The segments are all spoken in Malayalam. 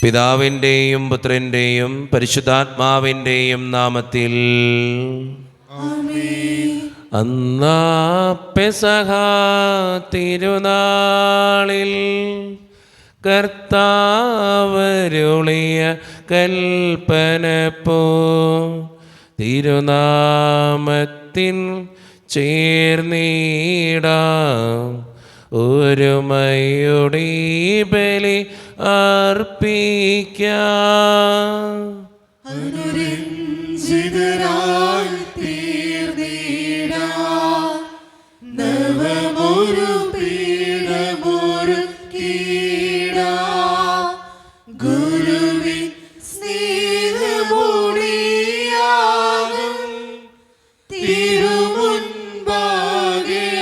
പിതാവിൻ്റെയും പുത്രൻ്റെയും പരിശുദ്ധാത്മാവിൻ്റെയും നാമത്തിൽ. അന്നാ പെസഹ തിരുനാളിൽ കർത്താവരുളിയ കൽപ്പനപ്പോ തിരുനാമത്തിൻ ചേർന്നിടാം ഒരുമയോടെ ബലി അർപ്പിക്കാം. അനുരഞ്ജിതരായി തീർന്നിടാം നവമൊരു പീഠമൊരുക്കിടാം. ഗുരുവിൻ സ്നേഹമൊഴിയാകും തിരുമുൻപാകെ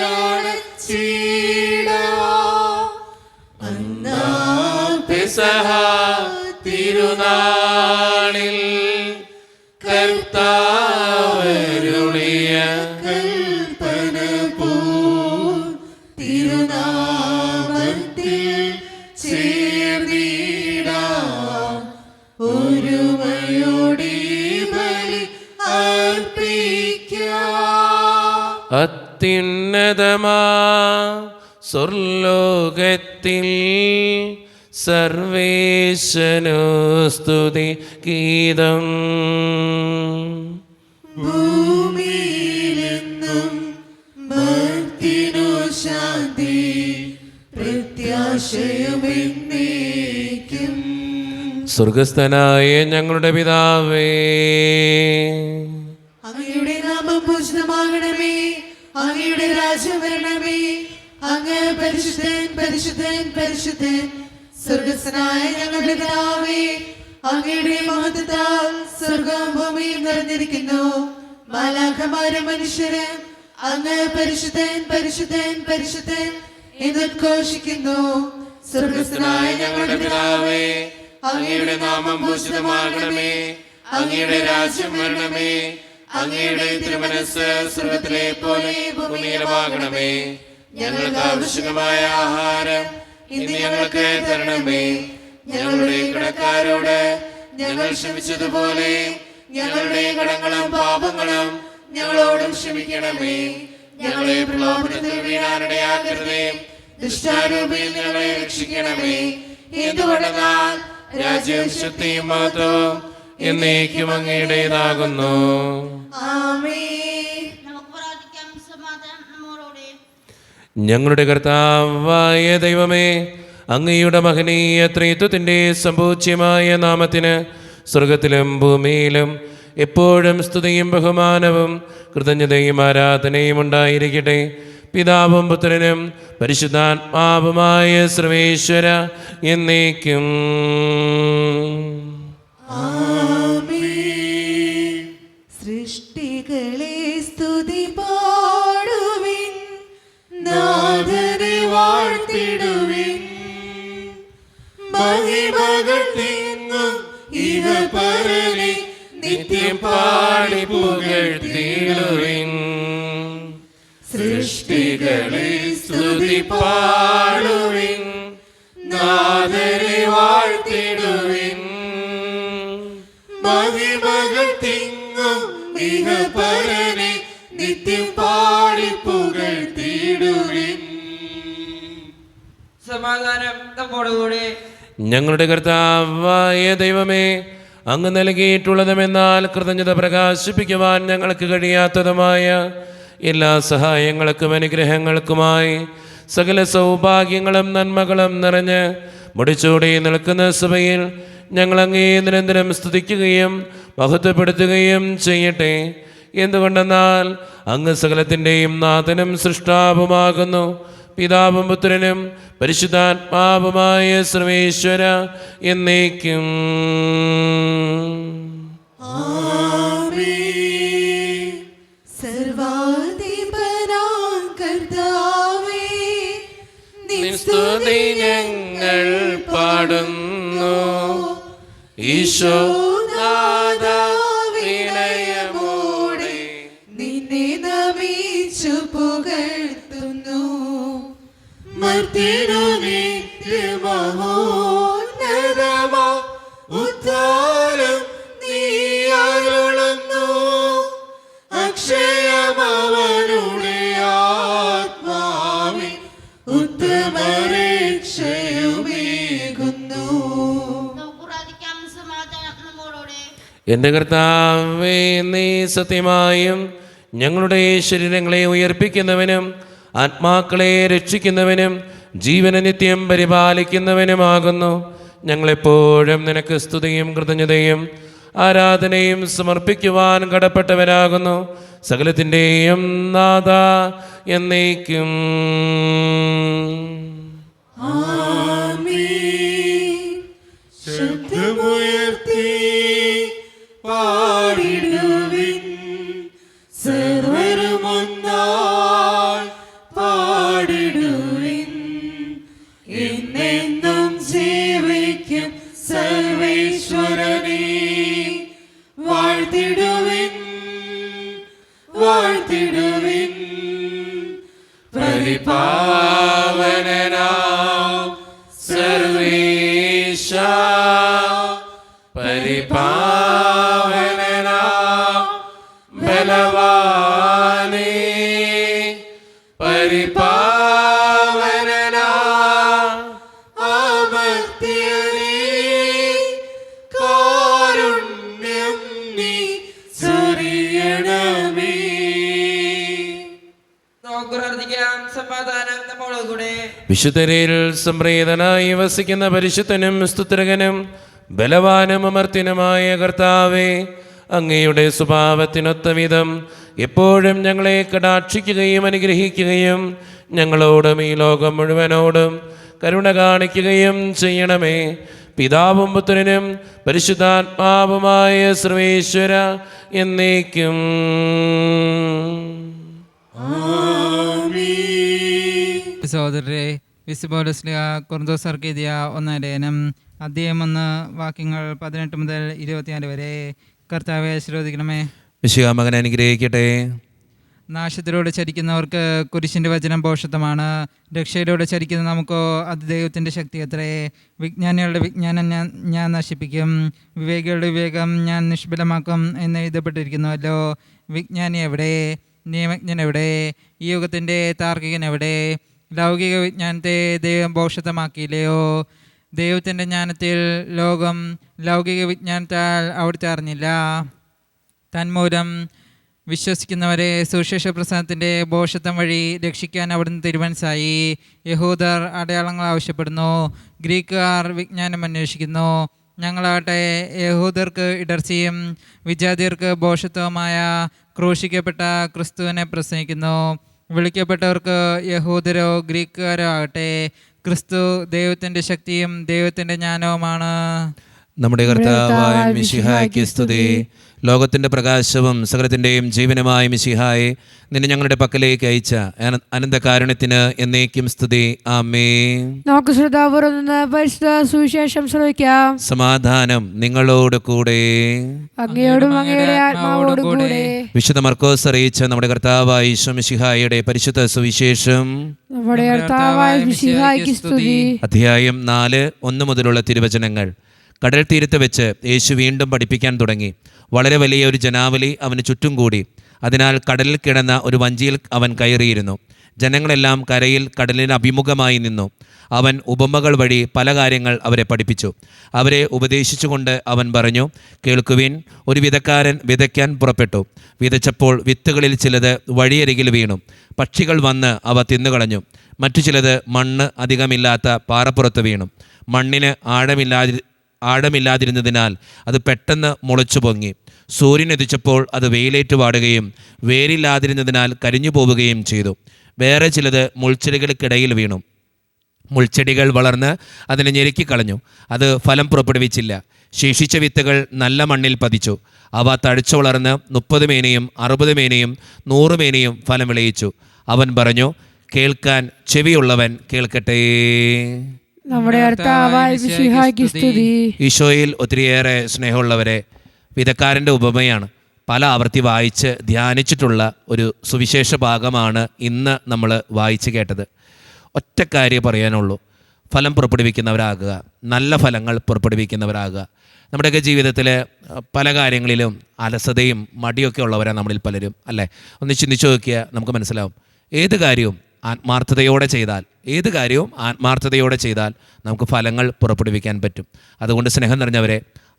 അണച്ചിടാം. പെസഹ തിരുനാളിൽ കർത്താവരുളിയ കൽപ്പന പോ തിരുനാമത്തിൽ ചേർന്നിടാം ഒരുമയോടെ ബലി അർപ്പിക്കാം. അത്യുന്നതമാ സ്വർലോകത്തിൽ സർവേശനു സ്തുതി ഗീതം. ഭൂമിയിലെന്നും ഭക്തിനു ശാന്തി പ്രത്യാശയുമെന്നേക്കും. സ്വർഗസ്ഥനായ ഞങ്ങളുടെ പിതാവേ, അങ്ങയുടെ നാമം പൂജിതമാകണമേ, അങ്ങയുടെ രാജ്യം വരണമേ, അങ്ങ് പരിശുദ്ധൻ പരിശുദ്ധൻ പരിശുദ്ധൻ. സ്വർഗസ്ഥനായ ഞങ്ങളുടെ പിതാവേ, അങ്ങയുടെ മഹത്വത്താൽ സ്വർഗവും ഭൂമിയും നിറഞ്ഞിരിക്കുന്നു. മാലാഖമാരും മനുഷ്യരും അങ്ങ് പരിശുദ്ധൻ പരിശുദ്ധൻ പരിശുദ്ധൻ എന്നുദ്ഘോഷിക്കുന്നു. സ്വർഗസ്ഥനായ ഞങ്ങളുടെ പിതാവേ, അങ്ങയുടെ നാമം പൂജിതമാകണമേ, അങ്ങയുടെ രാജ്യം വരണമേ, അങ്ങയുടെ തിരുമനസ്സ് സ്വർഗത്തിലെ പോലെ ഭൂമിയിലുമാകണമേ. ഞങ്ങൾക്ക് ആവശ്യമായ ആഹാരം ഇന്ന് ഞങ്ങൾക്ക് തരണമേ. ഞങ്ങളുടെ കടക്കാരോട് ഞങ്ങൾ ക്ഷമിച്ചതുപോലെ ഞങ്ങളുടെ കടങ്ങളും പാപങ്ങളും ഞങ്ങളോടും ക്ഷമിക്കണമേ. ഞങ്ങളെ പ്രലോഭനത്തിൽ വീഴാനിടയാക്കരുതേ, ദുഷ്ടാരൂപിയിൽ ഞങ്ങളെ രക്ഷിക്കണമേ. എന്തുകൊണ്ടെന്നാൽ രാജ്യവും ശക്തിയും മഹത്വവും എന്നേക്കും അങ്ങയുടേതാകുന്നു. ആമേൻ. ഞങ്ങളുടെ കർത്താവായ ദൈവമേ, അങ്ങയുടെ മഹനീയ ത്രിത്വത്തിൻ്റെ സമ്പൂജ്യമായ നാമത്തിന് സ്വർഗത്തിലും ഭൂമിയിലും എപ്പോഴും സ്തുതിയും ബഹുമാനവും കൃതജ്ഞതയും ആരാധനയും ഉണ്ടായിരിക്കട്ടെ. പിതാവും പുത്രനും പരിശുദ്ധാത്മാവുമായ സർവേശ്വര എന്നേക്കും. ആമേൻ. സൃഷ്ടികളെ സ്തുതി പാടുവിൻ, നാഥനെ വാഴ്ത്തിടുവിൻ. മഹിമകൾ തിങ്ങും ഇഹ പരനെ നിത്യം പാടി പുകഴ്ത്തിടുവിൻ. സൃഷ്ടികളെ സ്തുതി പാടുവിൻ, നാഥനെ വാഴ്ത്തിടുവിൻ. മഹിമകൾ തിങ്ങും ഇഹ പരനെ നിത്യം പാടി പുകഴ്ത്തിടുവിൻ. സമാധാനം നമ്മോടുകൂടെ. ഞങ്ങളുടെ കർത്താവായ ദൈവമേ, അങ്ങ് നൽകിയിട്ടുള്ളതുമെന്നാൽ കൃതജ്ഞത പ്രകാശിപ്പിക്കുവാൻ ഞങ്ങൾക്ക് കഴിയാത്തതുമായ എല്ലാ സഹായങ്ങൾക്കും അനുഗ്രഹങ്ങൾക്കുമായി സകല സൗഭാഗ്യങ്ങളും നന്മകളും നിറഞ്ഞ് മുടിച്ചൂടി നിൽക്കുന്ന സഭയിൽ ഞങ്ങൾ അങ്ങേ നിരന്തരം സ്തുതിക്കുകയും മഹത്വപ്പെടുത്തുകയും ചെയ്യട്ടെ. എന്തുകൊണ്ടെന്നാൽ അങ്ങ് സകലത്തിൻ്റെയും നാഥനും സൃഷ്ടാവുമാകുന്നു. പിതാവും പുത്രനും പരിശുദ്ധാത്മാവുമായ സർവേശ്വര എന്നേക്കും. ആമേൻ. സർവാധിപനാം കർത്താവേ, നിൻ സ്തുതി ഞങ്ങൾ പാടുന്നു. ഈശോനാഥ വിനയമോടെ നിന്നെ നമിച്ചു പുകഴ്ത്തുന്നു. മർത്യനു നിത്യമഹോന്നതമാ എൻ്റെ കർത്താവേ, നീ സത്യമായും ഞങ്ങളുടെ ശരീരങ്ങളെ ഉയർപ്പിക്കുന്നവനും ആത്മാക്കളെ രക്ഷിക്കുന്നവനും ജീവന നിത്യം പരിപാലിക്കുന്നവനുമാകുന്നു. ഞങ്ങളെപ്പോഴും നിനക്ക് സ്തുതിയും കൃതജ്ഞതയും ആരാധനയും സമർപ്പിക്കുവാൻ കടപ്പെട്ടവരാകുന്നു. സകലത്തിൻ്റെയും നാഥ എന്നേക്കും. ശബ്ദമുയർത്തി പാടിടുവിൻ, സർവരും ഒന്നായി പാടിടുവിൻ. എന്നെന്നും ജീവിക്കും സർവേശ്വരനെ വാഴ്ത്തിടുവിൻ, വാഴ്ത്തിടുവിൻ. പരിപാവനനാം സർവേശ, പരിപാവനനാം ബലവാനേ, പരിപാവനനാം അമർത്യനേ, കാരുണ്യം നീ ചൊരിയണമേ. നമുക്ക് പ്രാർത്ഥിക്കാം. സമാധാനം നമ്മോടുകൂടെ. വിശുദ്ധരിൽ സംപ്രീതനായി വസിക്കുന്ന പരിശുദ്ധനും സ്തുത്രകനും ബലവാനും അമർത്യനുമായ കർത്താവേ, അങ്ങയുടെ സ്വഭാവത്തിനൊത്ത വിധം എപ്പോഴും ഞങ്ങളെ കടാക്ഷിക്കുകയും അനുഗ്രഹിക്കുകയും ഞങ്ങളോടും ഈ ലോകം മുഴുവനോടും കരുണ കാണിക്കുകയും ചെയ്യണമേ. പിതാവും പുത്രനും പരിശുദ്ധാത്മാവുമായ സർവേശ്വര എന്നേക്കും. സഹോദരരെ, വിശുദ്ധ കൊറിന്തോസ്യർക്ക് എഴുതിയ 1 ലേഖനം അധ്യായം 1 വാക്യങ്ങൾ 18 മുതൽ 24 വരെ. കർത്താവെ ആശീർവദിക്കണമേ. മിശിഹാ മകനെ അനുഗ്രഹിക്കട്ടെ. നാശത്തിലൂടെ ചരിക്കുന്നവർക്ക് കുരിശിൻ്റെ വചനം ഭോഷത്വമാണ്. രക്ഷയിലൂടെ ചരിക്കുന്ന നമുക്കോ അത് ദൈവത്തിൻ്റെ ശക്തി അത്രേ. വിജ്ഞാനികളുടെ വിജ്ഞാനം ഞാൻ നശിപ്പിക്കും, വിവേകികളുടെ വിവേകം ഞാൻ നിഷ്ഫലമാക്കും എന്ന് എഴുതപ്പെട്ടിരിക്കുന്നുവല്ലോ. വിജ്ഞാനി എവിടെ? നിയമജ്ഞൻ എവിടെ? ഈ യുഗത്തിൻ്റെ താർക്കികൻ എവിടെ? ലൗകിക വിജ്ഞാനത്തെ ദൈവം ഭോഷത്വമാക്കിയില്ലയോ? ദൈവത്തിൻ്റെ ജ്ഞാനത്തിൽ ലോകം ലൗകിക വിജ്ഞാനത്താൽ അവിടുത്തെ അറിഞ്ഞില്ല. തന്മൂലം വിശ്വസിക്കുന്നവരെ സുവിശേഷ പ്രസ്ഥാനത്തിൻ്റെ ഭോഷത്വം വഴി രക്ഷിക്കാൻ അവിടുന്ന് തീരുമാനിച്ചായി. യഹൂദർ അടയാളങ്ങൾ ആവശ്യപ്പെടുന്നു, ഗ്രീക്കുകാർ വിജ്ഞാനം അന്വേഷിക്കുന്നു. ഞങ്ങളാകട്ടെ യഹൂദർക്ക് ഇടർച്ചയും വിജാതിയർക്ക് ഭോഷത്വമായ ക്രൂശിക്കപ്പെട്ട ക്രിസ്തുവിനെ പ്രസംഗിക്കുന്നു. വിളിക്കപ്പെട്ടവർക്ക് യഹൂദരോ ഗ്രീക്കുകാരോ ആകട്ടെ, ക്രിസ്തു ദൈവത്തിൻ്റെ ശക്തിയും ദൈവത്തിൻ്റെ ജ്ഞാനവുമാണ്. നമ്മുടെ കർത്താവായ മിശിഹായ്ക്ക് സ്തുതി. ലോകത്തിൻ്റെ പ്രകാശവും സകലത്തിൻ്റെയും ജീവനുമായ മിശിഹായെ, നിന്നെ ഞങ്ങളുടെ പക്കലേക്ക് അയച്ച അനന്തകാരുണ്യത്തിന് എന്നേക്കും സ്തുതി. ആമേൻ. നമുക്ക് ശ്രദ്ധാപൂർവ്വം നിന്ന് പരിശുദ്ധ സുവിശേഷം ശ്രവിക്കാം. സമാധാനം നിങ്ങളോട് കൂടെ. അങ്ങയോടും അങ്ങയുടെ ആത്മാവോടും കൂടെ. വിശുദ്ധ മർക്കോസ് അറിയിച്ച നമ്മുടെ കർത്താവായ ഈശോ മിശിഹായുടെ പരിശുദ്ധ സുവിശേഷം. നമ്മുടെ കർത്താവായ മിശിഹായ്ക്ക് സ്തുതി. അധ്യായം 4 1 മുതലുള്ള തിരുവചനങ്ങൾ. കടൽ തീരത്ത് വെച്ച് യേശു വീണ്ടും പഠിപ്പിക്കാൻ തുടങ്ങി. വളരെ വലിയ ഒരു ജനാവലി അവന് ചുറ്റും കൂടി. അതിനാൽ കടലിൽ കിടന്ന ഒരു വഞ്ചിയിൽ അവൻ കയറിയിരുന്നു. ജനങ്ങളെല്ലാം കരയിൽ കടലിന് അഭിമുഖമായി നിന്നു. അവൻ ഉപമകൾ വഴി പല കാര്യങ്ങൾ അവരെ പഠിപ്പിച്ചു. അവരെ ഉപദേശിച്ചുകൊണ്ട് അവൻ പറഞ്ഞു, കേൾക്കുവിൻ. ഒരു വിതക്കാരൻ വിതയ്ക്കാൻ പുറപ്പെട്ടു. വിതച്ചപ്പോൾ വിത്തുകളിൽ ചിലത് വഴിയരികിൽ വീണു. പക്ഷികൾ വന്ന് അവ തിന്നുകളഞ്ഞു. മറ്റു ചിലത് മണ്ണ് അധികമില്ലാത്ത പാറപ്പുറത്ത് വീണു. മണ്ണിന് ആഴമില്ലാതിരുന്നതിനാൽ അത് പെട്ടെന്ന് മുളച്ചു പൊങ്ങി. സൂര്യൻ ഉദിച്ചപ്പോൾ അത് വെയിലേറ്റ് വാടുകയും വേരില്ലാതിരുന്നതിനാൽ കരിഞ്ഞു പോവുകയും ചെയ്തു. വേറെ ചിലത് മുൾച്ചെടികൾക്കിടയിൽ വീണു. മുൾച്ചെടികൾ വളർന്ന് അതിനെ ഞെരുക്കിക്കളഞ്ഞു. അത് ഫലം പുറപ്പെടുവിച്ചില്ല. ശേഷിച്ച വിത്തുകൾ നല്ല മണ്ണിൽ പതിച്ചു. അവ തഴച്ചു വളർന്ന് 30 മേനിയും 60 മേനിയും 100 മേനിയും ഫലം വിളയിച്ചു. അവൻ പറഞ്ഞു, കേൾക്കാൻ ചെവിയുള്ളവൻ കേൾക്കട്ടെ. നമ്മുടെ കർത്താവായ മിശിഹായ്ക്ക് സ്തുതി. ഈശോയിൽ ഒത്തിരിയേറെ സ്നേഹമുള്ളവരെ, വിതക്കാരൻ്റെ ഉപമയാണ് പല ആവർത്തി വായിച്ച് ധ്യാനിച്ചിട്ടുള്ള ഒരു സുവിശേഷ ഭാഗമാണ് ഇന്ന് നമ്മൾ വായിച്ച് കേട്ടത്. ഒറ്റ കാര്യം പറയാനുള്ളൂ, ഫലം പുറപ്പെടുവിക്കുന്നവരാകുക, നല്ല ഫലങ്ങൾ പുറപ്പെടുവിക്കുന്നവരാകുക. നമ്മുടെയൊക്കെ ജീവിതത്തിൽ പല കാര്യങ്ങളിലും അലസതയും മടിയൊക്കെ ഉള്ളവരാണ് നമ്മളിൽ പലരും, അല്ലേ? ഒന്ന് ചിന്തിച്ചു നോക്കിയാൽ നമുക്ക് മനസ്സിലാവും. ഏത് കാര്യവും ആത്മാർത്ഥതയോടെ ചെയ്താൽ നമുക്ക് ഫലങ്ങൾ പുറപ്പെടുവിക്കാൻ പറ്റും. അതുകൊണ്ട് സ്നേഹം നിറഞ്ഞവരെ,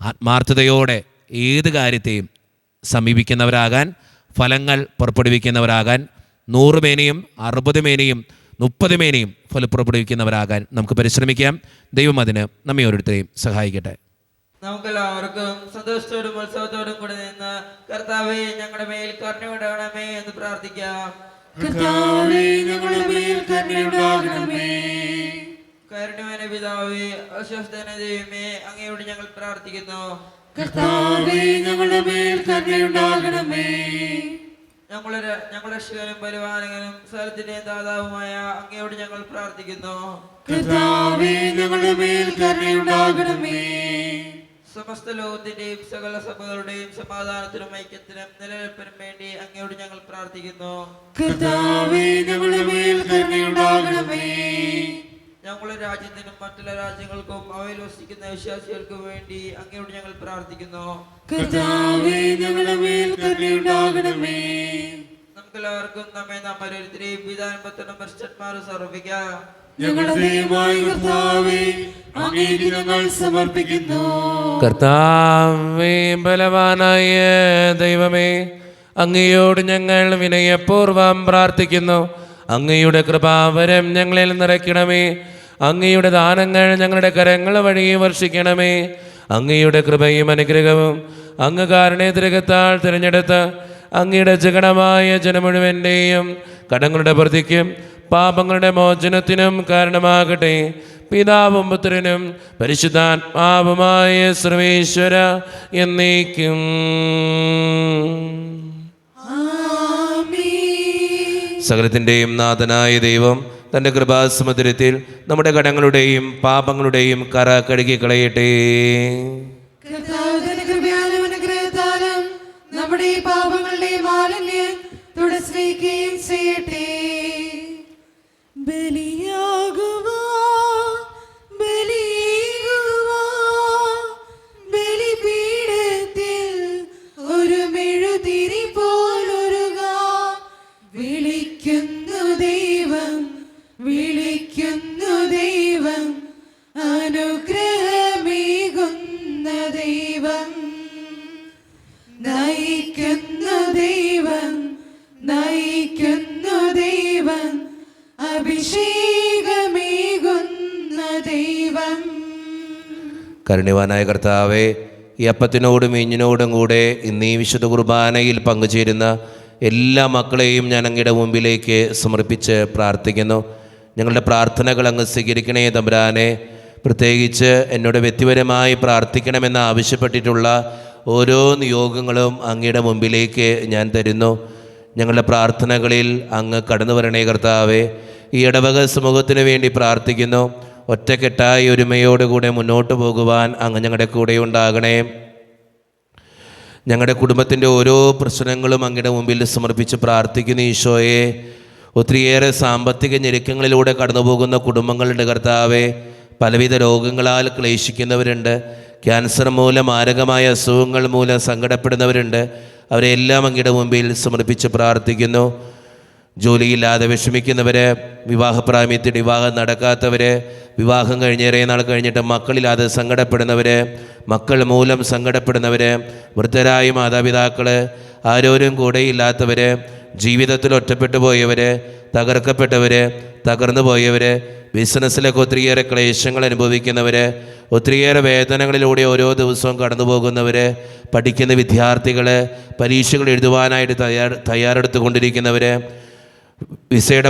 ആത്മാർത്ഥതയോടെ ഏത് കാര്യത്തെയും സമീപിക്കുന്നവരാകാൻ, ഫലങ്ങൾ പുറപ്പെടുവിക്കുന്നവരാകാൻ, 100 മേനയും 60 മേനയും 30 മേനയും ഫലം പുറപ്പെടുവിക്കുന്നവരാകാൻ നമുക്ക് പരിശ്രമിക്കാം. ദൈവം അതിന് നമ്മെ ഓരോരുത്തരെയും സഹായിക്കട്ടെ. നമുക്കെല്ലാവർക്കും സന്തോഷത്തോടും ഉത്സവത്തോടും കൂടെ നിന്ന് കർത്താവേ ഞങ്ങളുടെ മേൽ കരുണയുണ്ടാകണമേ എന്ന് പ്രാർത്ഥിക്കാം. കർത്താവേ ഞങ്ങളുടെ മേൽ കരുണയുണ്ടാകണമേ. കാരുണ്യവാന പിതാവേ, അസ്വസ്ഥന ദൈവമേ, അങ്ങയോട് ഞങ്ങൾ പ്രാർത്ഥിക്കുന്നു. കർത്താവേ ഞങ്ങളുടെ മേൽ കരുണയുണ്ടാകണമേ. ഞങ്ങളുടെ രക്ഷകനും പരിപാലകനും സ്ഥലത്തിന്റെ ദാതാവുമായ അങ്ങയോട് ഞങ്ങൾ പ്രാർത്ഥിക്കുന്നു. കർത്താവേ ഞങ്ങളുടെ മേൽ കരുണയുണ്ടാകണമേ. സമസ്ത ലോകത്തിന്റെയും സകല സഭകളുടെയും സമാധാനത്തിനും ഐക്യത്തിനും നിലനിൽപ്പിനും വേണ്ടി അങ്ങയോട് ഞങ്ങൾ പ്രാർത്ഥിക്കുന്നു. കർത്താവേ ഞങ്ങളുടെ മേൽ കരുണയുണ്ടാകണമേ. ഞങ്ങളുടെ രാജ്യത്തിനും മറ്റുള്ള രാജ്യങ്ങൾക്കും അവയിൽ വസിക്കുന്ന വിശ്വാസികൾക്കും വേണ്ടി അങ്ങയോട് ഞങ്ങൾ പ്രാർത്ഥിക്കുന്നു. കർത്താവേ ഞങ്ങളുടെ മേൽ കരുണയുണ്ടാകണമേ. നമുക്കെല്ലാവർക്കും നമ്മെ നാം ഓരോരുത്തരെയും പിതാവിനും പുത്രനും പരിശുദ്ധാത്മാവിനും സമർപ്പിക്കാം. ഞങ്ങളുടെ ദൈവമായ കർത്താവേ, അങ്ങേക്ക് ഞങ്ങൾ സമർപ്പിക്കുന്നു. കർത്താവേ, ബലവാനായ ദൈവമേ, അങ്ങയോട് ഞങ്ങൾ വിനയപൂർവം പ്രാർത്ഥിക്കുന്നു. അങ്ങയുടെ കൃപാവരം ഞങ്ങളിൽ നിറയ്ക്കണമേ. അങ്ങയുടെ ദാനങ്ങൾ ഞങ്ങളുടെ കരങ്ങൾ വഴി വർഷിക്കണമേ. അങ്ങയുടെ കൃപയും അനുഗ്രഹവും അങ്ങ് കാരുണ്യത്തിരകത്താൽ തിരഞ്ഞെടുത്ത് അങ്ങയുടെ ജഗണമായ ജനം മുഴുവൻ്റെയും കടങ്ങളുടെ പ്രതിക്കും പാപങ്ങളുടെ മോചനത്തിനും കാരണമാകട്ടെ. പിതാവും പുത്രനും പരിശുദ്ധാത്മാവുമായ സർവേശ്വര എന്നേക്കും. സകലത്തിൻ്റെയും നാഥനായ ദൈവം തൻ്റെ കൃപാസമുദ്രത്തിൽ നമ്മുടെ കടങ്ങളുടെയും പാപങ്ങളുടെയും കറ കഴുകി കളയട്ടെ. അനുഗ്രഹത്താലും നമ്മുടെ പാപങ്ങളുടെ മാലിന്യം തുടച്ചുവയ്ക്കുകയും ചെയ്യട്ടെ. ബലിപീഠത്തിൽ ഒരു മെഴുതിരി പോലൊരുക. വിളിക്കുന്നു ദൈവം, വിളിക്കുന്നു ദൈവം, അനുഗ്രഹമേകുന്ന ദൈവം. നയിക്കുന്നു ദൈവം, നയിക്കുന്നു ദൈവം, അഭിഷേകമേകുന്ന ദൈവം. കരുണ്യവാനായ കർത്താവേ, ഈ അപ്പത്തിനോടും വീഞ്ഞിനോടും കൂടെ ഇന്നീ വിശുദ്ധ കുർബാനയിൽ പങ്കുചേരുന്ന എല്ലാ മക്കളെയും ഞാൻ അങ്ങയുടെ മുമ്പിലേക്ക് സമർപ്പിച്ച് പ്രാർത്ഥിക്കുന്നു. ഞങ്ങളുടെ പ്രാർത്ഥനകൾ അങ്ങ് സ്വീകരിക്കണേ തമ്പുരാനെ. പ്രത്യേകിച്ച് എന്നോട് വ്യക്തിപരമായി പ്രാർത്ഥിക്കണമെന്ന് ആവശ്യപ്പെട്ടിട്ടുള്ള ഓരോ നിയോഗങ്ങളും അങ്ങയുടെ മുമ്പിലേക്ക് ഞാൻ തരുന്നു. ഞങ്ങളുടെ പ്രാർത്ഥനകളിൽ അങ്ങ് കടന്നു വരണേ കർത്താവേ. ഈ ഇടവക സമൂഹത്തിന് വേണ്ടി പ്രാർത്ഥിക്കുന്നു. ഒറ്റക്കെട്ടായി ഒരുമയോടുകൂടെ മുന്നോട്ട് പോകുവാൻ അങ്ങ് ഞങ്ങളുടെ കൂടെ ഉണ്ടാകണേ. ഞങ്ങളുടെ കുടുംബത്തിൻ്റെ ഓരോ പ്രശ്നങ്ങളും അങ്ങയുടെ മുമ്പിൽ സമർപ്പിച്ച് പ്രാർത്ഥിക്കുന്ന ഈശോയെ, ഒത്തിരിയേറെ സാമ്പത്തിക ഞെരുക്കങ്ങളിലൂടെ കടന്നു പോകുന്ന കുടുംബങ്ങളുടെ കർത്താവെ, പലവിധ രോഗങ്ങളാൽ ക്ലേശിക്കുന്നവരുണ്ട്, ക്യാൻസർ മൂലം മാരകമായ അസുഖങ്ങൾ മൂലം സങ്കടപ്പെടുന്നവരുണ്ട്. അവരെല്ലാം അങ്ങയുടെ മുമ്പിൽ സമർപ്പിച്ച് പ്രാർത്ഥിക്കുന്നു. ജോലിയില്ലാതെ വിഷമിക്കുന്നവർ, വിവാഹപ്രായത്തിൽ വിവാഹം നടക്കാത്തവർ, വിവാഹം കഴിഞ്ഞേറെ നാൾ കഴിഞ്ഞിട്ട് മക്കളില്ലാതെ സങ്കടപ്പെടുന്നവർ, മക്കൾ മൂലം സങ്കടപ്പെടുന്നവർ, വൃദ്ധരായ മാതാപിതാക്കൾ, ആരോരും കൂടെയില്ലാത്തവർ, ജീവിതത്തിൽ ഒറ്റപ്പെട്ടു പോയവർ, തകർക്കപ്പെട്ടവർ, തകർന്നു പോയവർ, ബിസിനസ്സിലൊക്കെ ഒത്തിരിയേറെ ക്ലേശങ്ങൾ അനുഭവിക്കുന്നവർ, ഒത്തിരിയേറെ വേദനകളിലൂടെ ഓരോ ദിവസവും കടന്നു പോകുന്നവർ, പഠിക്കുന്ന വിദ്യാർത്ഥികൾ, പരീക്ഷകൾ എഴുതുവാനായിട്ട് തയ്യാറെടുത്തു കൊണ്ടിരിക്കുന്നവർ, വിസയുടെ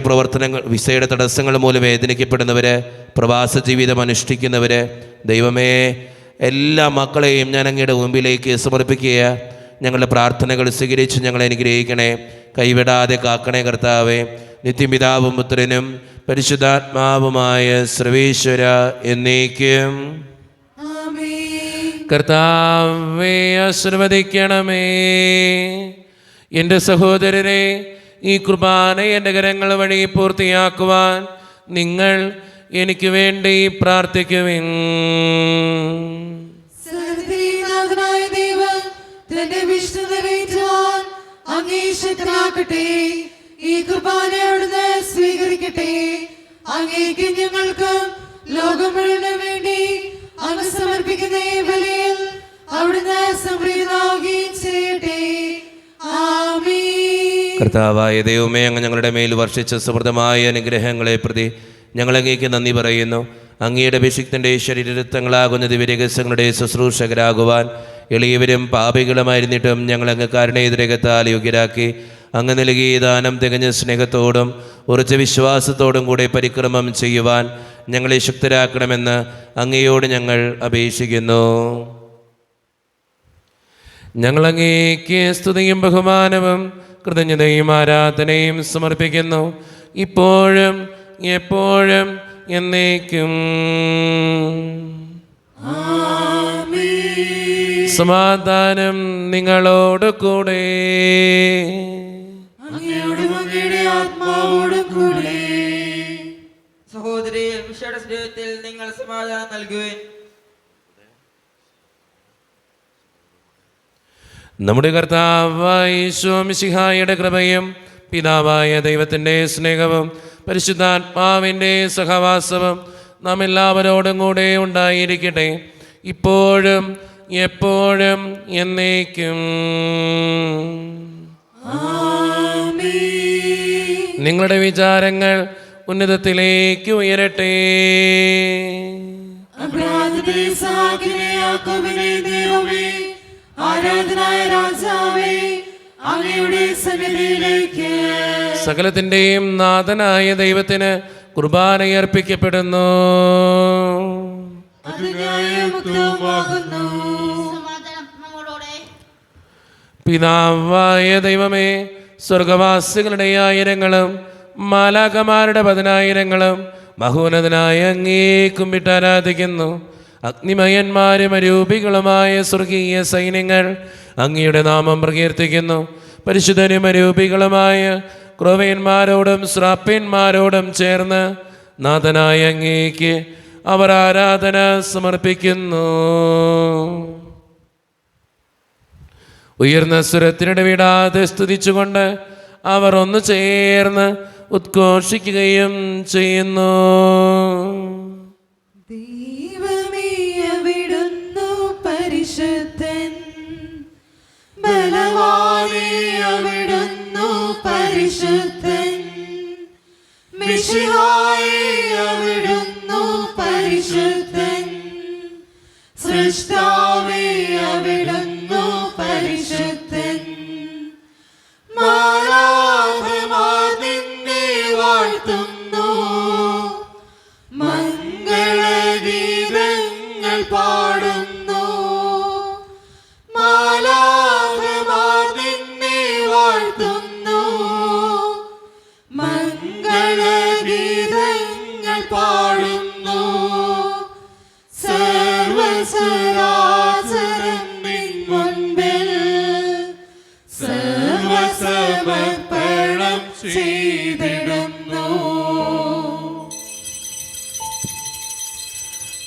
തടസ്സങ്ങൾ മൂലം വേദനിക്കപ്പെടുന്നവർ, പ്രവാസ ജീവിതം അനുഷ്ഠിക്കുന്നവർ, ദൈവമേ, എല്ലാ മക്കളെയും ഞാൻ അങ്ങയുടെ മുമ്പിലേക്ക് സമർപ്പിക്കുക. ഞങ്ങളുടെ പ്രാർത്ഥനകൾ സ്വീകരിച്ച് ഞങ്ങളെ അനുഗ്രഹിക്കണേ. കൈവിടാതെ കാക്കണേ കർത്താവേ. നിത്യപിതാവും പുത്രനും പരിശുദ്ധാത്മാവുമായ സർവേശ്വര എന്നേക്കും. കർത്താവേ, ആശീർവദിക്കണമേ. എൻ്റെ സഹോദരരെ, ഈ കുർബാന എൻ്റെ കരങ്ങൾ വഴി പൂർത്തിയാക്കുവാൻ നിങ്ങൾ എനിക്ക് വേണ്ടി പ്രാർത്ഥിക്കുവിൻ. തന്റെ വിഷ്ണു നിറവേറ്റുവാൻ അങ്ങേ ശക്തനാക്കട്ടെ. ഈ കുർബാന അവിടുന്ന് സ്വീകരിക്കട്ടെ. അങ്ങേക്ക് ഞങ്ങൾക്ക് ലോകം മുഴുവനും വേണ്ടി അങ്ങ് സമർപ്പിക്കുന്ന ഈ ബലിയിൽ അവിടുന്ന് സംപ്രീതനാവുകയും ചെയ്യട്ടെ. ആമേൻ. കർത്താവായ ദൈവമേ, അങ്ങ് ഞങ്ങളുടെ മേൽ വർഷിച്ച സമൃദ്ധമായ അനുഗ്രഹങ്ങളെ പ്രതി ഞങ്ങൾ അങ്ങേക്ക് നന്ദി പറയുന്നു. അങ്ങയുടെ അഭിഷിക്തൻ്റെ ശരീരരക്തങ്ങളാകുന്ന ദിവ്യരഹസ്യങ്ങളുടെ ശുശ്രൂഷകരാകുവാൻ എളിയവരും പാപികളുമായിരുന്നിട്ടും ഞങ്ങൾ അങ്ങ് കാരുണ്യതിരകത്താൽ യോഗ്യരാക്കി. അങ്ങ് നൽകിയ ദാനം തികഞ്ഞ സ്നേഹത്തോടും ഉറച്ച വിശ്വാസത്തോടും കൂടെ പരിക്രമം ചെയ്യുവാൻ ഞങ്ങളെ ശക്തരാക്കണമെന്ന് അങ്ങയോട് ഞങ്ങൾ അപേക്ഷിക്കുന്നു. ഞങ്ങൾ അങ്ങേക്ക് സ്തുതിയും ബഹുമാനവും കൃതജ്ഞതയും ആരാധനയും സമർപ്പിക്കുന്നു, ഇപ്പോഴും എപ്പോഴും എന്നേക്കും. സമാധാനം നിങ്ങളോട് കൂടെ. അങ്ങയോടും അങ്ങയുടെ ആത്മാവോടും കൂടെ. സഹോദരി മിശിഹായുടെ സ്നേഹത്തിൽ നിങ്ങൾ സമാധാനം നൽകുവിൻ. നമ്മുടെ കർത്താവായ യേശു മിശിഹായുടെ കൃപയും പിതാവായ ദൈവത്തിൻ്റെ സ്നേഹവും പരിശുദ്ധാത്മാവിൻ്റെ സഹവാസവും നാം എല്ലാവരോടും കൂടെ ഉണ്ടായിരിക്കട്ടെ, ഇപ്പോഴും എപ്പോഴും എന്നേക്കും. നിങ്ങളുടെ വിചാരങ്ങൾ ഉന്നതത്തിലേക്ക് ഉയരട്ടെ. അബ്രാഹാമിനെ, ഇസ്ഹാക്കിനെ, യാക്കോബിനെ ദൈവമേ, ആരാധനായ രാജാവേ, അങ്ങയുടെ സന്നിധിയിലേക്ക് സകലത്തിൻ്റെയും നാഥനായ ദൈവത്തിന് കുർബാനയർപ്പിക്കപ്പെടുന്നു. അത് ന്യായമുക്തവുമാകുന്നു. പിതാവായ ദൈവമേ, സ്വർഗവാസികളുടെ ആയിരങ്ങളും മാലാഖമാരുടെ 10,000ങ്ങളും മഹോന്നതനായ അങ്ങേ കുമ്പിട്ട് ആരാധിക്കുന്നു. അഗ്നിമയന്മാരും അരൂപികളുമായ സ്വർഗീയ സൈന്യങ്ങൾ അങ്ങയുടെ നാമം പ്രകീർത്തിക്കുന്നു. പരിശുദ്ധരും അരൂപികളുമായ ക്രോവേന്മാരോടും ശ്രാപ്യന്മാരോടും ചേർന്ന് നാഥനായ അങ്ങേക്ക് അവർ ആരാധന സമർപ്പിക്കുന്നു. ഉയർന്ന സ്വരത്തിനിടവിടാതെ സ്തുതിച്ചുകൊണ്ട് അവർ ഒന്ന് ചേർന്ന് ഉദ്ഘോഷിക്കുകയും ചെയ്യുന്നു. ദൈവമേ, അവിടുന്നു പരിശുദ്ധൻ, ബലവാനേ, അവിടുന്നു പരിശുദ്ധൻ, മിശിഹായേ, അവിടുന്നു പരിശുദ്ധൻ, സൃഷ്ടാവേ, അവിടുന്നു പരിശുദ്ധൻ. മാലാഖമാർ നിന്നെ വാഴ്ത്തുന്നു, മംഗളഗീതങ്ങൾ പാടുന്നു. മാലാഖമാർ നിന്നെ വാഴ്ത്തുന്നു, മംഗളഗീതങ്ങൾ പാടുന്നു. സർവ്വചരാചരം നിൻ മുൻപിൽ സർവ്വസമർപ്പണം ചെയ്തിടുന്നു.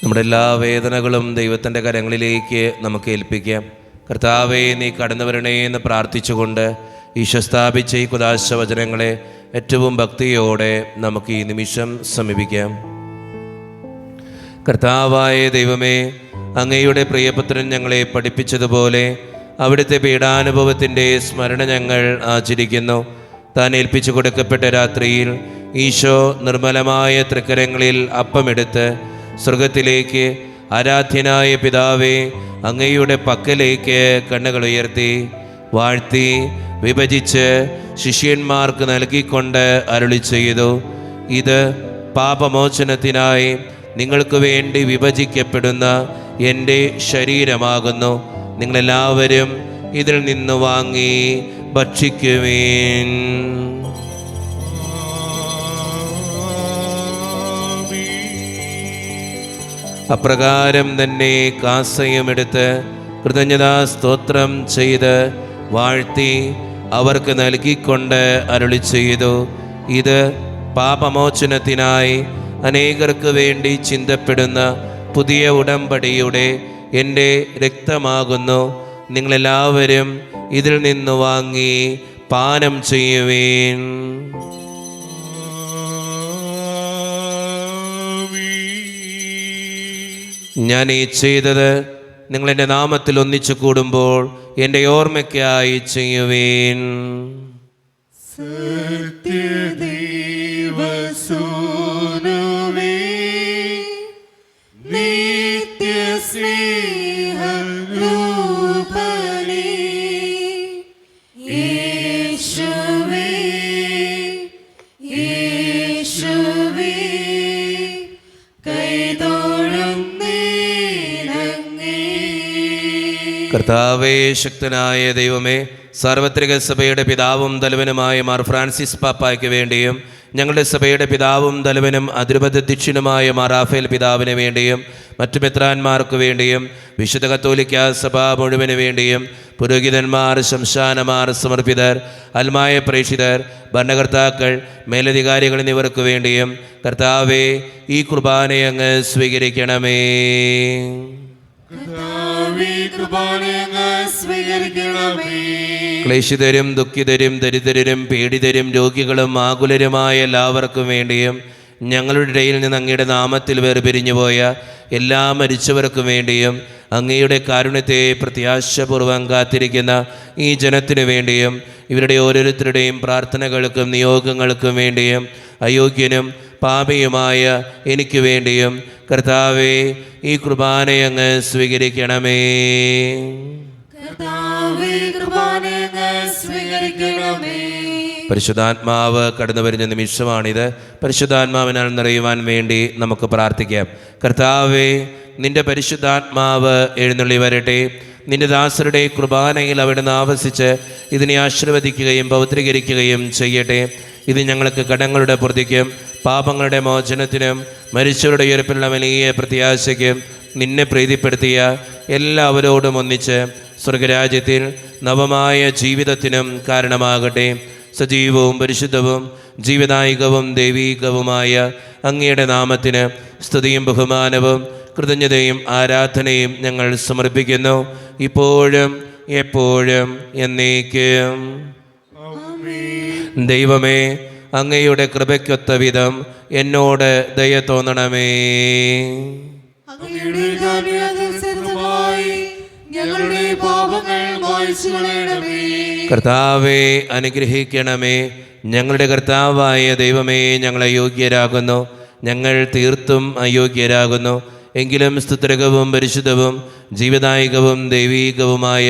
നമ്മുടെ എല്ലാ വേദനകളും ദൈവത്തിൻ്റെ കരങ്ങളിലേക്ക് നമുക്ക് ഏൽപ്പിക്കാം. കർത്താവേ, നീ കടന്നു വരണേ എന്ന് പ്രാർത്ഥിച്ചുകൊണ്ട് ഈശോ സ്ഥാപിച്ച ഈ കുദാശ വചനങ്ങളെ ഏറ്റവും ഭക്തിയോടെ നമുക്ക് ഈ നിമിഷം സമീപിക്കാം. കർത്താവായ ദൈവമേ, അങ്ങയുടെ പ്രിയപുത്രൻ ഞങ്ങളെ പഠിപ്പിച്ചതുപോലെ അവിടുത്തെ പീഡാനുഭവത്തിൻ്റെ സ്മരണ ഞങ്ങൾ ആചരിക്കുന്നു. താൻ ഏൽപ്പിച്ചു കൊടുക്കപ്പെട്ട രാത്രിയിൽ ഈശോ നിർമ്മലമായ തൃക്കരങ്ങളിൽ അപ്പമെടുത്ത് സ്വർഗത്തിലേക്ക് ആരാധ്യനായ പിതാവേ, അങ്ങയുടെ പക്കലേക്ക് കണ്ണുകൾ ഉയർത്തി വാഴ്ത്തി വിഭജിച്ച് ശിഷ്യന്മാർക്ക് നൽകിക്കൊണ്ട് അരുളി ചെയ്തു, ഇത് പാപമോചനത്തിനായി നിങ്ങൾക്ക് വേണ്ടി വിഭജിക്കപ്പെടുന്ന എൻ്റെ ശരീരമാകുന്നു. നിങ്ങളെല്ലാവരും ഇതിൽ നിന്ന് വാങ്ങി ഭക്ഷിക്കുവേൻ. അപ്രകാരം തന്നെ കാസയുമെടുത്ത് കൃതജ്ഞതാ സ്തോത്രം ചെയ്ത് വാഴ്ത്തി അവർക്ക് നൽകിക്കൊണ്ട് അരുളി ചെയ്തു, ഇത് പാപമോചനത്തിനായി അനേകർക്ക് വേണ്ടി ചിന്തപ്പെടുന്ന പുതിയ ഉടമ്പടിയുടെ എൻ്റെ രക്തമാകുന്നു. നിങ്ങളെല്ലാവരും ഇതിൽ നിന്ന് വാങ്ങി പാനം ചെയ്യുവേൻ. ഞാൻ ഈ ചെയ്തത് നിങ്ങളെൻ്റെ നാമത്തിൽ ഒന്നിച്ചു കൂടുമ്പോൾ എൻ്റെ ഓർമ്മയ്ക്കായി ചെയ്യുവേൻ. സത്യദൈവസൂനുവേ, നിത്യസ്നേഹരൂപനേ, യേശുവേ, യേശുവേ, കൈതൊഴുന്നേനങ്ങേ. കർത്താവേ, ശക്തനായ ദൈവമേ, സാർവത്രിക സഭയുടെ പിതാവും തലവനുമായ മാർ ഫ്രാൻസിസ് പാപ്പായ്ക്ക് വേണ്ടിയും ഞങ്ങളുടെ സഭയുടെ പിതാവും തലവനും അതിരൂപതധ്യക്ഷനുമായ മാർ റാഫേൽ പിതാവിന് വേണ്ടിയും മറ്റു മെത്രാന്മാർക്ക് വേണ്ടിയും വിശുദ്ധ കത്തോലിക്കാ സഭ മുഴുവന് വേണ്ടിയും പുരോഹിതന്മാർ, ശംശാനമാർ, സമർപ്പിതർ, അൽമായ പ്രേക്ഷിതർ, ഭരണകർത്താക്കൾ, മേലധികാരികൾ എന്നിവർക്ക് വേണ്ടിയും കർത്താവേ, ഈ കുർബാനയങ്ങ് സ്വീകരിക്കണമേ. ക്ലേശിതരും ദുഃഖിതരും ദരിദ്രരും പീഡിതരും രോഗികളും ആകുലരുമായ എല്ലാവർക്കും വേണ്ടിയും ഞങ്ങളുടെ ഇടയിൽ നിന്ന് അങ്ങയുടെ നാമത്തിൽ വേർപിരിഞ്ഞുപോയ എല്ലാ മരിച്ചവർക്കും വേണ്ടിയും അങ്ങയുടെ കാരുണ്യത്തെ പ്രത്യാശപൂർവ്വം കാത്തിരിക്കുന്ന ഈ ജനത്തിനു വേണ്ടിയും ഇവരുടെ ഓരോരുത്തരുടെയും പ്രാർത്ഥനകൾക്കും നിയോഗങ്ങൾക്കും വേണ്ടിയും അയോഗ്യനും പാപിയുമായ എനിക്ക് വേണ്ടിയും കർത്താവേ, ഈ കുർബാനയങ്ങ് സ്വീകരിക്കണമേ. പരിശുദ്ധാത്മാവ് കടന്നു വരുന്ന നിമിഷമാണിത്. പരിശുദ്ധാത്മാവിനാൽ നിറയുവാൻ വേണ്ടി നമുക്ക് പ്രാർത്ഥിക്കാം. കർത്താവേ, നിന്റെ പരിശുദ്ധാത്മാവ് എഴുന്നള്ളി വരട്ടെ. നിന്റെ ദാസരുടെ കുർബാനയിൽ അവിടുന്ന് ആവസിച്ച് ഇതിനെ ആശീർവദിക്കുകയും പൗത്രീകരിക്കുകയും ചെയ്യട്ടെ. ഇത് ഞങ്ങൾക്ക് കടങ്ങളുടെ പൂർത്തിക്കും പാപങ്ങളുടെ മോചനത്തിനും മരിച്ചവരുടെ ഉയർപ്പിലുള്ള വലിയ പ്രത്യാശയ്ക്കും നിന്നെ പ്രീതിപ്പെടുത്തിയ എല്ലാവരോടും ഒന്നിച്ച് സ്വർഗരാജ്യത്തിൽ നവമായ ജീവിതത്തിനും കാരണമാകട്ടെ. സജീവവും പരിശുദ്ധവും ജീവദായികവും ദൈവീകവുമായ അങ്ങയുടെ നാമത്തിന് സ്തുതിയും ബഹുമാനവും കൃതജ്ഞതയും ആരാധനയും ഞങ്ങൾ സമർപ്പിക്കുന്നു, ഇപ്പോഴും എപ്പോഴും എന്നേക്കും. ദൈവമേ, അങ്ങയുടെ കൃപയ്ക്കൊത്ത വിധം എന്നോട് ദയ തോന്നണമേ. ഞങ്ങളുടെ പാപങ്ങൾ മായ്ച്ചു കളയണമേ. കർത്താവേ, അനുഗ്രഹിക്കണമേ. ഞങ്ങളുടെ കർത്താവായ ദൈവമേ, ഞങ്ങൾ അയോഗ്യരാകുന്നു, ഞങ്ങൾ തീർത്തും അയോഗ്യരാകുന്നു. എങ്കിലും സ്തുത്രകവും പരിശുദ്ധവും ജീവദായികവും ദൈവീകവുമായ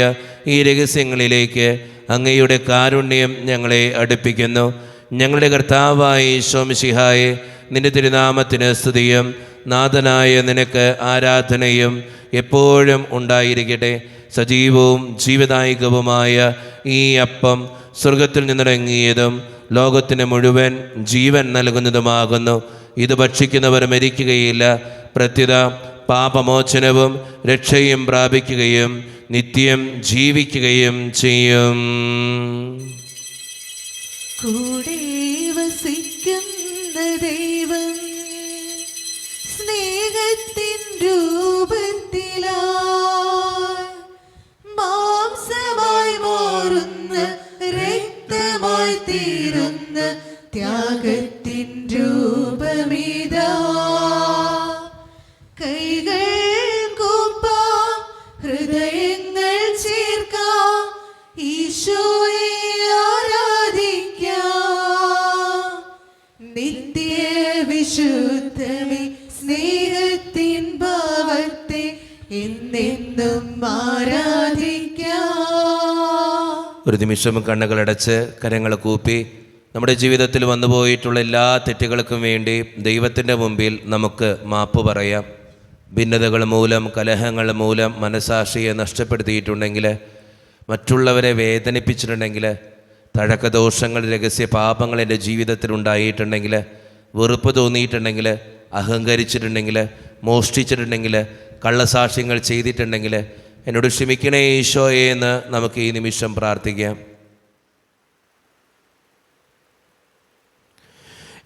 ഈ രഹസ്യങ്ങളിലേക്ക് അങ്ങയുടെ കാരുണ്യം ഞങ്ങളെ അടുപ്പിക്കുന്നു. ഞങ്ങളുടെ കർത്താവായ ഈശോ മിശിഹായെ, നിന്റെ തിരുനാമത്തിന് സ്തുതിയും നാഥനായ നിനക്ക് ആരാധനയും എപ്പോഴും ഉണ്ടായിരിക്കട്ടെ. സജീവവും ജീവദായികവുമായ ഈ അപ്പം സ്വർഗത്തിൽ നിന്നിറങ്ങിയതും ലോകത്തിന് മുഴുവൻ ജീവൻ നൽകുന്നതുമാകുന്നു. ഇത് ഭക്ഷിക്കുന്നവർ മരിക്കുകയില്ല, പ്രത്യുത പാപമോചനവും രക്ഷയും പ്രാപിക്കുകയും നിത്യം ജീവിക്കുകയും ചെയ്യും. കൂടെ വസിക്കുന്ന ദൈവം സ്നേഹത്തിൻ രൂപത്തിലായി മാംസമായി മാറുന്ന രക്തമായി തീരുന്ന ത്യാഗത്തിൻ രൂപമിതാ. കൈകൾ കൂപ്പാം, ഹൃദയങ്ങൾ ചേർക്കാം, ഈശോയെ ആരാധിക്കാം. നിത്യ വിശുദ്ധമേ, സ്നേഹത്തിൻ ഭാവത്തെ എന്നെന്നും ആരാധിക്കാം. ഒരു നിമിഷം കണ്ണുകളടച്ച് കരങ്ങൾ കൂപ്പി നമ്മുടെ ജീവിതത്തിൽ വന്നുപോയിട്ടുള്ള എല്ലാ തെറ്റുകൾക്കും വേണ്ടി ദൈവത്തിൻ്റെ മുമ്പിൽ നമുക്ക് മാപ്പ് പറയാം. ഭിന്നതകൾ മൂലം, കലഹങ്ങൾ മൂലം മനസാക്ഷിയെ നഷ്ടപ്പെടുത്തിയിട്ടുണ്ടെങ്കിൽ, മറ്റുള്ളവരെ വേദനിപ്പിച്ചിട്ടുണ്ടെങ്കിൽ, തഴക്കദോഷങ്ങൾ, രഹസ്യ പാപങ്ങൾ എൻ്റെ ജീവിതത്തിൽ ഉണ്ടായിട്ടുണ്ടെങ്കിൽ, വെറുപ്പ് തോന്നിയിട്ടുണ്ടെങ്കിൽ, അഹങ്കരിച്ചിട്ടുണ്ടെങ്കിൽ, മോഷ്ടിച്ചിട്ടുണ്ടെങ്കിൽ, കള്ളസാക്ഷ്യങ്ങൾ ചെയ്തിട്ടുണ്ടെങ്കിൽ എന്നോട് ക്ഷമിക്കണേ ഈശോയെ എന്ന് നമുക്ക് ഈ നിമിഷം പ്രാർത്ഥിക്കാം.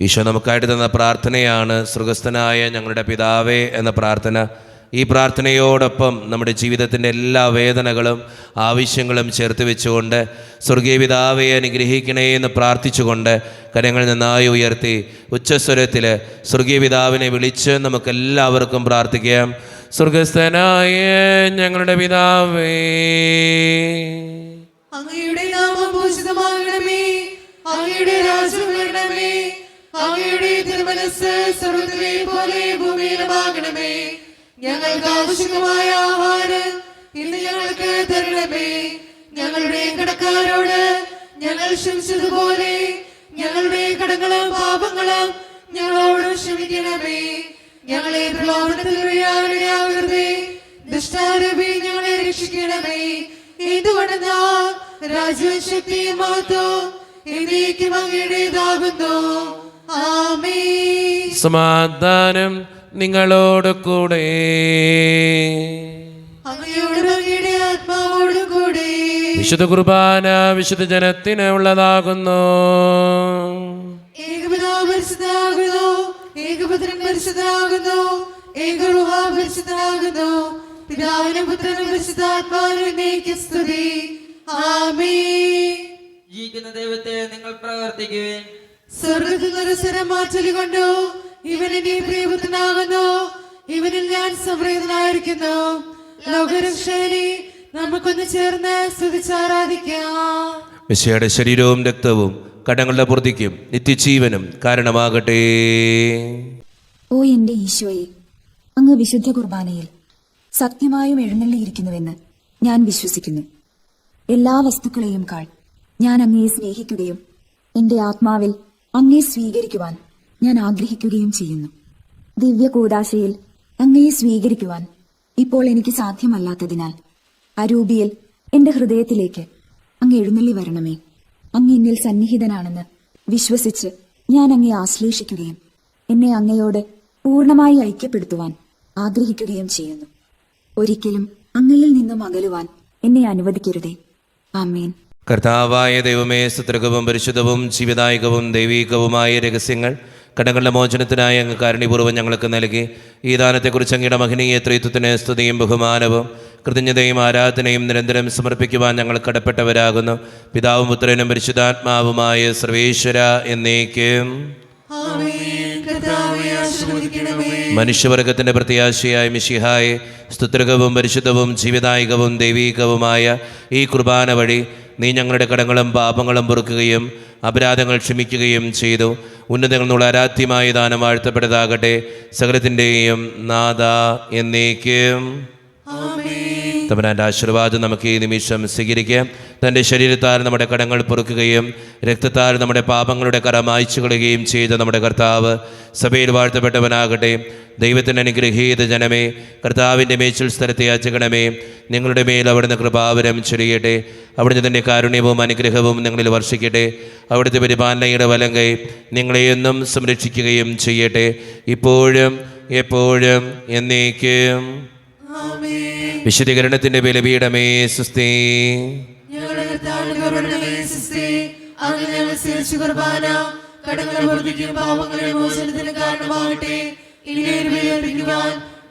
ഈശോ നമുക്കായിട്ട് തന്ന പ്രാർത്ഥനയാണ് സ്വർഗസ്ഥനായ ഞങ്ങളുടെ പിതാവേ എന്ന പ്രാർത്ഥന. ഈ പ്രാർത്ഥനയോടൊപ്പം നമ്മുടെ ജീവിതത്തിൻ്റെ എല്ലാ വേദനകളും ആവശ്യങ്ങളും ചേർത്ത് വെച്ചുകൊണ്ട് സ്വർഗീയ പിതാവേ അനുഗ്രഹിക്കണേ എന്ന് പ്രാർത്ഥിച്ചുകൊണ്ട് കരങ്ങൾ നന്നായി ഉയർത്തി ഉച്ചസ്വരത്തിൽ സ്വർഗീയ പിതാവിനെ വിളിച്ച് നമുക്കെല്ലാവർക്കും പ്രാർത്ഥിക്കാം. സ്വർഗസ്ഥനായ ഞങ്ങളുടെ പിതാവേ, അങ്ങയുടെ നാമം പൂജിതമാകണമേ, അങ്ങയുടെ രാജ്യം വരണമേ, അങ്ങയുടെ തിരുമനസ്സ് സ്വർഗ്ഗത്തിലെ പോലെ ഭൂമിയിലുമാകണമേ. ഞങ്ങൾക്ക് ആവശ്യമായ ആഹാരം ഇന്ന് ഞങ്ങൾക്ക് തരണമേ. ഞങ്ങളുടെ കടക്കാരോട് ഞങ്ങൾ ക്ഷമിച്ചതുപോലെ ഞങ്ങളുടെ കടങ്ങളും പാപങ്ങളും ഞങ്ങളോട് ക്ഷമിക്കണമേ. ഞങ്ങളെ പ്രലോഭനത്തിൽ വീഴാനിടയാകരുതേ, ദുഷ്ടാരൂപി ഞങ്ങളെ രക്ഷിക്കണമേ. എന്തുകൊണ്ടെന്നാൽ രാജ്യവും ശക്തിയും മഹത്വവും എന്നേക്കും അങ്ങയുടേതാകുന്നു. ആമേൻ. സമാധാനം നിങ്ങളോട് കൂടെ. അങ്ങയോടും അങ്ങയുടെ ആത്മാവോടും കൂടെ. വിശുദ്ധ കുർബാന വിശുദ്ധ ജനത്തിന് ഉള്ളതാകുന്നു. ഏകപിതാവ് പരിശുദ്ധനാകുന്നു, ഏകപുത്രൻ പരിശുദ്ധനാകുന്നു, ഏകരൂഹ പരിശുദ്ധനാകുന്നു. പിതാവിനും പുത്രനും പരിശുദ്ധാത്മാവിനും എന്നേക്കും സ്തുതി. ആമേൻ. ജീവിക്കുന്ന ദൈവത്തെ നിങ്ങൾ പ്രവർത്തിക്കുവിൻ. സ്വർഗ്ഗത്തിൽ നിന്നൊരു സ്വരം മാറ്റലുകൊണ്ടു, ഇവൻ എന്റെ പ്രിയപുത്രനാകുന്നു, ഇവനിൽ ഞാൻ സംപ്രീതനായിരിക്കുന്നു. ലോകരക്ഷകനെ നമുക്കൊന്ന് ചേർന്ന് സ്തുതിച്ചാരാധിക്കാം. മിശിഹായുടെ ശരീരവും രക്തവും കടങ്ങളുടെ പൂർത്തിക്കും നിത്യജീവനും കാരണമാകട്ടെ. ഓ എന്റെ ഈശോയെ, അങ്ങ് വിശുദ്ധ കുർബാനയിൽ സത്യമായും എഴുന്നള്ളിയിരിക്കുന്നുവെന്ന് ഞാൻ വിശ്വസിക്കുന്നു. എല്ലാ വസ്തുക്കളെയും കാൾ ഞാൻ അങ്ങയെ സ്നേഹിക്കുകയും എന്റെ ആത്മാവിൽ അങ്ങയെ സ്വീകരിക്കുവാൻ ഞാൻ ആഗ്രഹിക്കുകയും ചെയ്യുന്നു. ദിവ്യ കൂദാശയിൽ അങ്ങയെ സ്വീകരിക്കുവാൻ ഇപ്പോൾ എനിക്ക് സാധ്യമല്ലാത്തതിനാൽ അരൂപിയിൽ എന്റെ ഹൃദയത്തിലേക്ക് അങ്ങ് എഴുന്നള്ളി വരണമേ. അങ്ങ് എന്നിൽ സന്നിഹിതനാണെന്ന് വിശ്വസിച്ച് ഞാൻ അങ്ങയെ ആശ്ലേഷിക്കുകയും എന്നെ അങ്ങയോട് പൂർണ്ണമായി ഐക്യപ്പെടുത്തുവാൻ ആഗ്രഹിക്കുകയും ചെയ്യുന്നു. ഒരിക്കലും അങ്ങയിൽ നിന്നും അകലുവാൻ എന്നെ അനുവദിക്കരുതേ. ആമേൻ. കർത്താവായ ദൈവമേ, സ്തുത്യർഹവും പരിശുദ്ധവും ജീവദായകവും ദൈവീകവുമായ രഹസ്യങ്ങൾ കടങ്ങളുടെ മോചനത്തിനായി അങ്ങ് കാരുണ്യപൂർവ്വം ഞങ്ങൾക്ക് നൽകി. ഈ ദാനത്തെക്കുറിച്ച് അങ്ങയുടെ മഹനീയ ത്രിത്വത്തിന് സ്തുതിയും ബഹുമാനവും കൃതജ്ഞതയും ആരാധനയും നിരന്തരം സമർപ്പിക്കുവാൻ ഞങ്ങൾ കടപ്പെട്ടവരാകുന്നു. പിതാവും പുത്രനും പരിശുദ്ധാത്മാവുമായ സർവേശ്വര എന്നേക്കും. മനുഷ്യവർഗത്തിന്റെ പ്രത്യാശയായ മിശിഹായെ, സ്തുത്യർഹവും പരിശുദ്ധവും ജീവദായകവും ദൈവീകവുമായ ഈ കുർബാന വഴി നീ ഞങ്ങളുടെ കടങ്ങളും പാപങ്ങളും പൊറുക്കുകയും അപരാധങ്ങൾ ക്ഷമിക്കുകയും ചെയ്തു. ഉന്നതങ്ങളുള്ള ആരാധ്യമായ ദാനം വാഴ്ത്തപ്പെട്ടതാകട്ടെ. സകലത്തിൻ്റെയും നാഥ എന്നേക്കും. തമ്പുരാന്റെ ആശീർവാദം നമുക്ക് ഈ നിമിഷം സ്വീകരിക്കാം. തൻ്റെ ശരീരത്താൽ നമ്മുടെ കടങ്ങൾ പൊറുക്കുകയും രക്തത്താൽ നമ്മുടെ പാപങ്ങളുടെ കറ മായ്ച്ചു കളയുകയും ചെയ്ത നമ്മുടെ കർത്താവ് സഭയിൽ വാഴ്ത്തപ്പെട്ടവനാകട്ടെ. ദൈവത്തിൻ്റെ അനുഗ്രഹീത ജനമേ, കർത്താവിൻ്റെ മേച്ചിൽ സ്ഥലത്തെ യാചകണമേ, നിങ്ങളുടെ മേൽ അവിടുന്ന് കൃപാവരം ചൊരിയട്ടെ. അവിടുന്ന് തൻ്റെ കാരുണ്യവും അനുഗ്രഹവും നിങ്ങളിൽ വർഷിക്കട്ടെ. അവിടുത്തെ പരിപാലനയുടെ വലങ്കൈ നിങ്ങളെ എന്നും സംരക്ഷിക്കുകയും ചെയ്യട്ടെ, ഇപ്പോഴും എപ്പോഴും എന്നേക്കും. വിശുദ്ധീകരണത്തിന്റെ ബലിപീഠമേ സുസ്ഥി.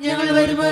ഞങ്ങൾ വരുമ്പോൾ